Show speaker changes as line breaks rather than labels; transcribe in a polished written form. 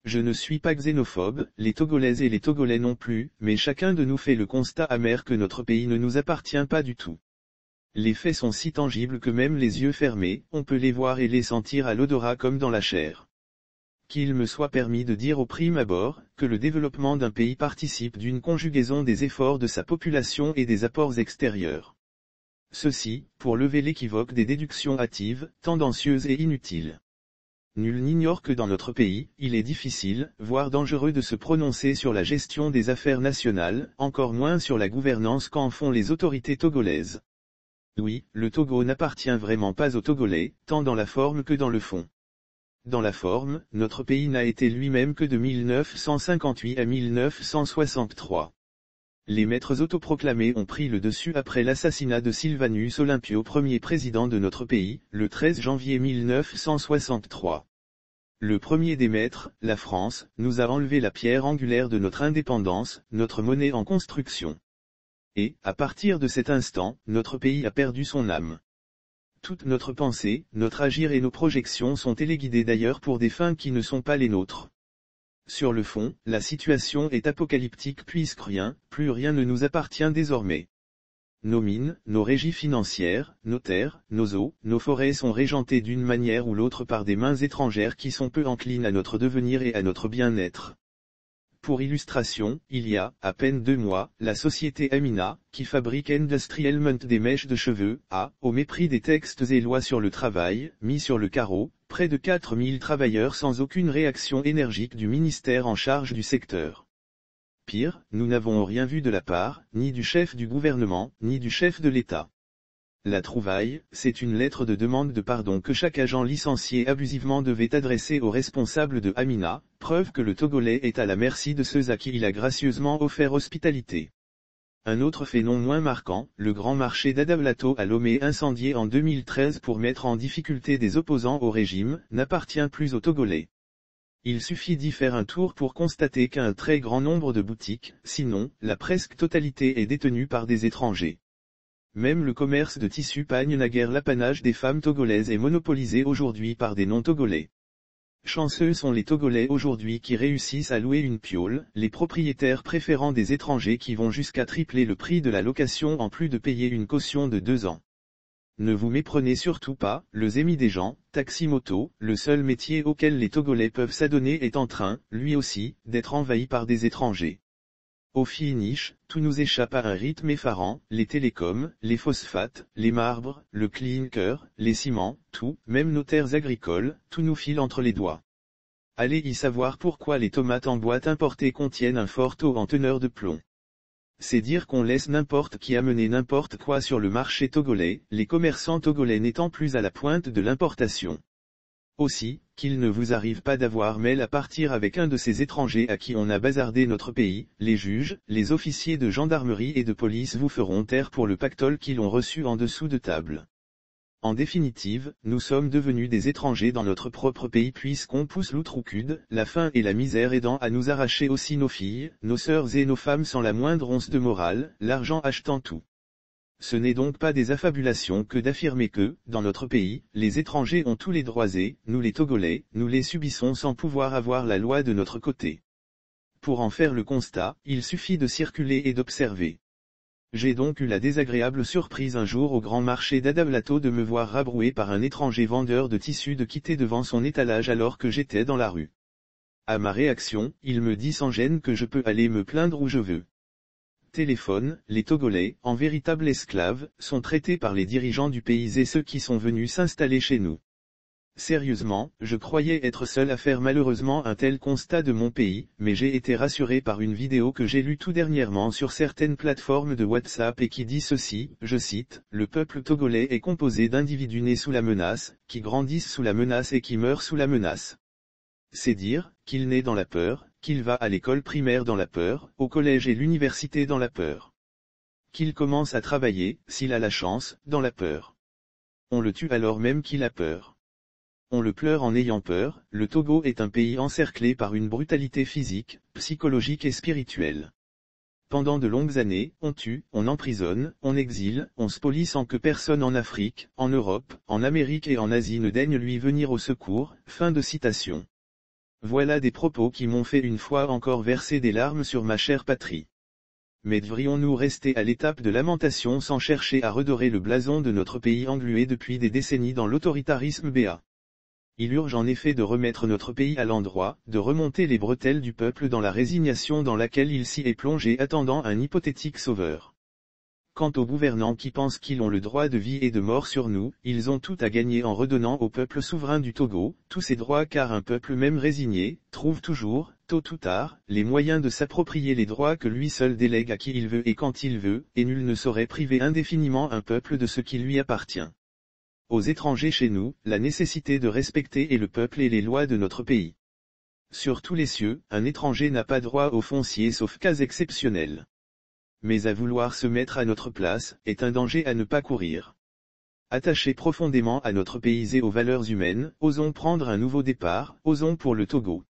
Je ne suis pas xénophobe, les Togolaises et les Togolais non plus, mais chacun de nous fait le constat amer que notre pays ne nous appartient pas du tout. Les faits sont si tangibles que même les yeux fermés, on peut les voir et les sentir à l'odorat comme dans la chair. Qu'il me soit permis de dire au prime abord, que le développement d'un pays participe d'une conjugaison des efforts de sa population et des apports extérieurs. Ceci, pour lever l'équivoque des déductions hâtives, tendancieuses et inutiles. Nul n'ignore que dans notre pays, il est difficile, voire dangereux de se prononcer sur la gestion des affaires nationales, encore moins sur la gouvernance qu'en font les autorités togolaises. Oui, le Togo n'appartient vraiment pas aux Togolais, tant dans la forme que dans le fond. Dans la forme, notre pays n'a été lui-même que de 1958 à 1963. Les maîtres autoproclamés ont pris le dessus après l'assassinat de Sylvanus Olympio, premier président de notre pays, le 13 janvier 1963. Le premier des maîtres, la France, nous a enlevé la pierre angulaire de notre indépendance, notre monnaie en construction. Et, à partir de cet instant, notre pays a perdu son âme. Toute notre pensée, notre agir et nos projections sont téléguidées d'ailleurs pour des fins qui ne sont pas les nôtres. Sur le fond, la situation est apocalyptique puisque plus rien ne nous appartient désormais. Nos mines, nos régies financières, nos terres, nos eaux, nos forêts sont régentées d'une manière ou l'autre par des mains étrangères qui sont peu enclines à notre devenir et à notre bien-être. Pour illustration, il y a, à peine 2 mois, la société Amina, qui fabrique industriellement des mèches de cheveux, a, au mépris des textes et lois sur le travail, mis sur le carreau, près de 4000 travailleurs sans aucune réaction énergique du ministère en charge du secteur. Pire, nous n'avons rien vu de la part, ni du chef du gouvernement, ni du chef de l'État. La trouvaille, c'est une lettre de demande de pardon que chaque agent licencié abusivement devait adresser aux responsables de Amina, preuve que le Togolais est à la merci de ceux à qui il a gracieusement offert hospitalité. Un autre fait non moins marquant, le grand marché d'Adaplato à Lomé incendié en 2013 pour mettre en difficulté des opposants au régime, n'appartient plus aux Togolais. Il suffit d'y faire un tour pour constater qu'un très grand nombre de boutiques, sinon, la presque totalité est détenue par des étrangers. Même le commerce de tissus pagne naguère l'apanage des femmes togolaises est monopolisé aujourd'hui par des non-togolais. Chanceux sont les Togolais aujourd'hui qui réussissent à louer une piole, les propriétaires préférant des étrangers qui vont jusqu'à tripler le prix de la location en plus de payer une caution de 2 ans. Ne vous méprenez surtout pas, le zémi des gens, taxi-moto, le seul métier auquel les Togolais peuvent s'adonner est en train, lui aussi, d'être envahi par des étrangers. Au finish, tout nous échappe à un rythme effarant, les télécoms, les phosphates, les marbres, le clinker, les ciments, tout, même nos terres agricoles, tout nous file entre les doigts. Allez y savoir pourquoi les tomates en boîte importées contiennent un fort taux en teneur de plomb. C'est dire qu'on laisse n'importe qui amener n'importe quoi sur le marché togolais, les commerçants togolais n'étant plus à la pointe de l'importation. Aussi, qu'il ne vous arrive pas d'avoir mail à partir avec un de ces étrangers à qui on a bazardé notre pays, les juges, les officiers de gendarmerie et de police vous feront taire pour le pactole qu'ils ont reçu en dessous de table. En définitive, nous sommes devenus des étrangers dans notre propre pays puisqu'on pousse l'outroucude, la faim et la misère aidant à nous arracher aussi nos filles, nos sœurs et nos femmes sans la moindre once de morale, l'argent achetant tout. Ce n'est donc pas des affabulations que d'affirmer que, dans notre pays, les étrangers ont tous les droits et, nous les Togolais, nous les subissons sans pouvoir avoir la loi de notre côté. Pour en faire le constat, il suffit de circuler et d'observer. J'ai donc eu la désagréable surprise un jour au grand marché d'Adaplato de me voir rabroué par un étranger vendeur de tissus de quitter devant son étalage alors que j'étais dans la rue. À ma réaction, il me dit sans gêne que je peux aller me plaindre où je veux. Téléphone, les Togolais, en véritables esclaves, sont traités par les dirigeants du pays et ceux qui sont venus s'installer chez nous. Sérieusement, je croyais être seul à faire malheureusement un tel constat de mon pays, mais j'ai été rassuré par une vidéo que j'ai lue tout dernièrement sur certaines plateformes de WhatsApp et qui dit ceci, je cite, « Le peuple togolais est composé d'individus nés sous la menace, qui grandissent sous la menace et qui meurent sous la menace. » C'est dire, qu'il naît dans la peur, qu'il va à l'école primaire dans la peur, au collège et l'université dans la peur. Qu'il commence à travailler, s'il a la chance, dans la peur. On le tue alors même qu'il a peur. On le pleure en ayant peur, le Togo est un pays encerclé par une brutalité physique, psychologique et spirituelle. Pendant de longues années, on tue, on emprisonne, on exile, on spolie sans que personne en Afrique, en Europe, en Amérique et en Asie ne daigne lui venir au secours, fin de citation. Voilà des propos qui m'ont fait une fois encore verser des larmes sur ma chère patrie. Mais devrions-nous rester à l'étape de lamentation sans chercher à redorer le blason de notre pays englué depuis des décennies dans l'autoritarisme béat? Il urge en effet de remettre notre pays à l'endroit, de remonter les bretelles du peuple dans la résignation dans laquelle il s'y est plongé attendant un hypothétique sauveur. Quant aux gouvernants qui pensent qu'ils ont le droit de vie et de mort sur nous, ils ont tout à gagner en redonnant au peuple souverain du Togo, tous ses droits car un peuple même résigné, trouve toujours, tôt ou tard, les moyens de s'approprier les droits que lui seul délègue à qui il veut et quand il veut, et nul ne saurait priver indéfiniment un peuple de ce qui lui appartient. Aux étrangers chez nous, la nécessité de respecter et le peuple et les lois de notre pays. Sur tous les cieux, un étranger n'a pas droit au foncier sauf cas exceptionnels. Mais à vouloir se mettre à notre place, est un danger à ne pas courir. Attachés profondément à notre pays et aux valeurs humaines, osons prendre un nouveau départ, osons pour le Togo.